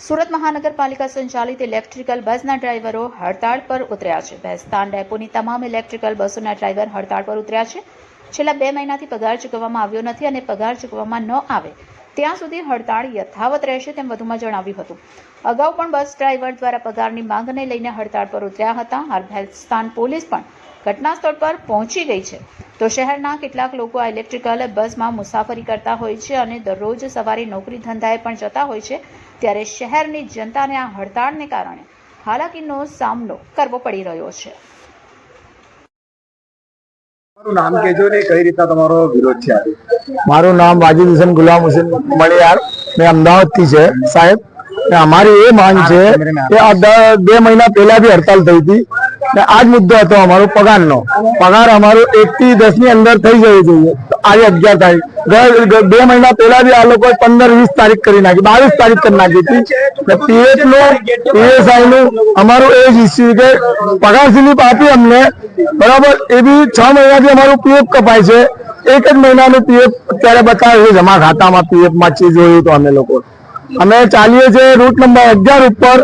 સુરત મહાનગરપાલિકા સંચાલિત ઇલેક્ટ્રિકલ બસના ડ્રાઈવરો હડતાળ પર ઉતર્યા છે। બેસ્તાન ડેપોની તમામ ઇલેક્ટ્રિકલ બસોના ડ્રાઈવર હડતાળ પર ઉતર્યા છે। છેલ્લા 2 મહિનાથી પગાર ચૂકવવામાં આવ્યો નથી અને પગાર ચૂકવવામાં ન આવે ત્યાં સુધી હડતાળ યથાવત રહેશે તેમ વધુમાં જણાવ્યું હતું। અગાઉ પણ બસ ડ્રાઈવર દ્વારા પગારની માંગને લઈને હડતાળ પર ઉતર્યા હતા। હાલ બેસ્તાન પોલીસ પણ ઘટના સ્થળ પર પહોંચી ગઈ છે। તો શહેરના કેટલાક લોકો આ ઇલેક્ટ્રિકલ બસમાં મુસાફરી કરતા હોય છે અને દરરોજ સવારે નોકરી ધંધાએ પણ જતા હોય છે, ત્યારે શહેરની જનતાને આ હડતાળને કારણે હાલાકીનો સામનો કરવો પડી રહ્યો છે। નામ કેજો ને કઈ રીતના તમારો વિરોધ છે? મારું નામ વાજીદ હુસેન ગુલામ હુસેન મણિયાર, મેં અમદાવાદથી છે સાહેબ। અમારી એ માંગ છે કે આ 2 મહિના પહેલા બી હડતાલ થઈ હતી ને આ જ મુદ્દો હતો અમારો પગારનો। પગાર અમારો 1 થી 10 ની અંદર થઈ જવો જોઈએ। આજે 11 તારીખ, 2 મહિના પહેલા બી આ લોકોએ 15-20 તારીખ કરી નાખી, 22 તારીખ કરી નાખી હતી। પીએફ નું, પીએસઆઈ નું અમારું એ જ ઇસ્યુ કે પગાર સ્લીપ આપી અમને બરાબર, એ બી 6 મહિનાથી અમારું પીએફ કપાય છે। 1 જ મહિનાનું પીએફ અત્યારે બતાવે છે જમા ખાતામાં, પીએફ માં જોયું તો અમે ચાલીએ છીએ રૂટ નંબર 11 ઉપર